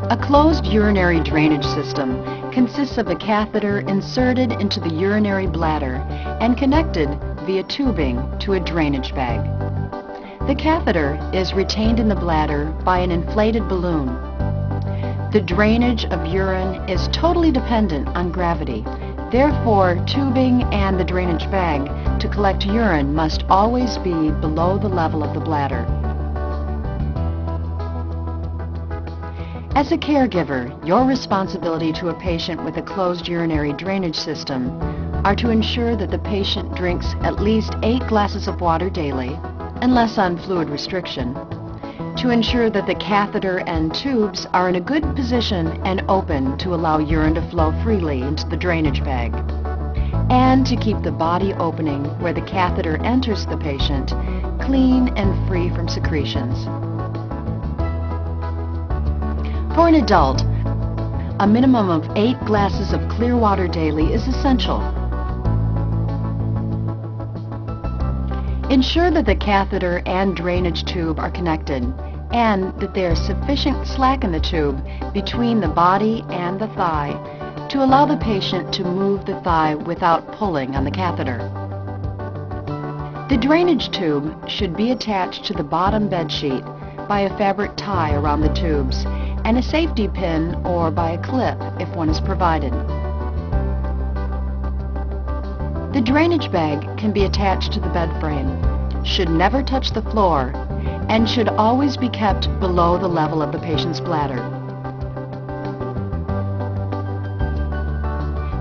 A closed urinary drainage system consists of a catheter inserted into the urinary bladder and connected via tubing to a drainage bag. The catheter is retained in the bladder by an inflated balloon. The drainage of urine is totally dependent on gravity. Therefore, tubing and the drainage bag to collect urine must always be below the level of the bladder. As a caregiver, your responsibility to a patient with a closed urinary drainage system are to ensure that the patient drinks at least 8 glasses of water daily, unless on fluid restriction, to ensure that the catheter and tubes are in a good position and open to allow urine to flow freely into the drainage bag, and to keep the body opening where the catheter enters the patient clean and free from secretions. For an adult, a minimum of 8 glasses of clear water daily is essential. Ensure that the catheter and drainage tube are connected and that there is sufficient slack in the tube between the body and the thigh to allow the patient to move the thigh without pulling on the catheter. The drainage tube should be attached to the bottom bed sheet by a fabric tie around the tubes and a safety pin or by a clip if one is provided. The drainage bag can be attached to the bed frame, should never touch the floor, and should always be kept below the level of the patient's bladder.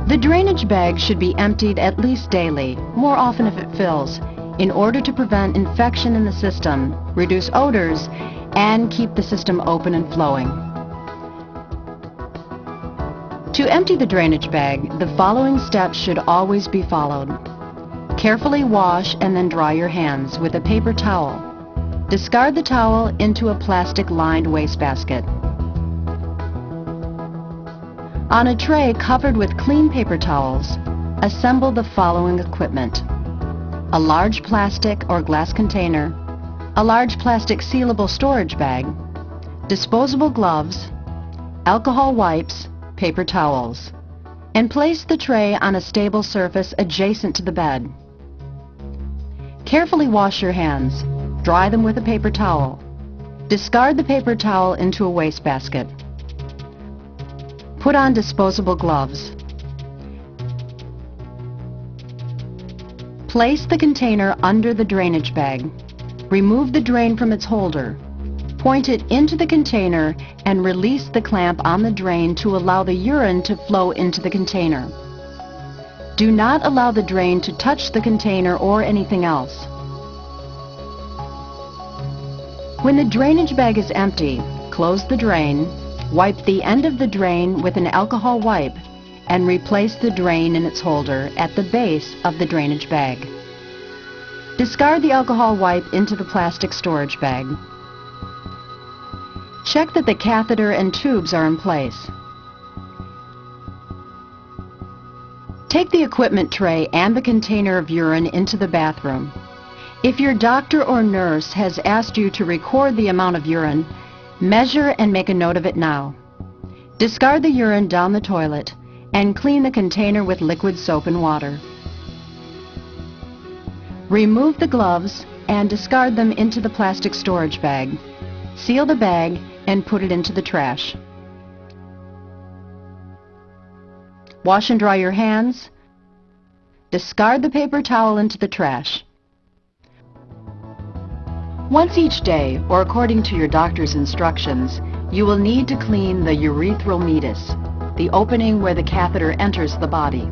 The drainage bag should be emptied at least daily, more often if it fills, in order to prevent infection in the system, reduce odors, and keep the system open and flowing. To empty the drainage bag, the following steps should always be followed. Carefully wash and then dry your hands with a paper towel. Discard the towel into a plastic-lined wastebasket. On a tray covered with clean paper towels, assemble the following equipment: a large plastic or glass container, a large plastic sealable storage bag, disposable gloves, alcohol wipes, paper towels, and place the tray on a stable surface adjacent to the bed. Carefully wash your hands. Dry them with a paper towel. Discard the paper towel into a wastebasket. Put on disposable gloves. Place the container under the drainage bag. Remove the drain from its holder. Point it into the container and release the clamp on the drain to allow the urine to flow into the container. Do not allow the drain to touch the container or anything else. When the drainage bag is empty, close the drain, wipe the end of the drain with an alcohol wipe, and replace the drain in its holder at the base of the drainage bag. Discard the alcohol wipe into the plastic storage bag. Check that the catheter and tubes are in place. Take the equipment tray and the container of urine into the bathroom. If your doctor or nurse has asked you to record the amount of urine, measure and make a note of it now. Discard the urine down the toilet and clean the container with liquid soap and water. Remove the gloves and discard them into the plastic storage bag. Seal the bag and put it into the trash. Wash and dry your hands. Discard the paper towel into the trash. Once each day, or according to your doctor's instructions, you will need to clean the urethral meatus, the opening where the catheter enters the body.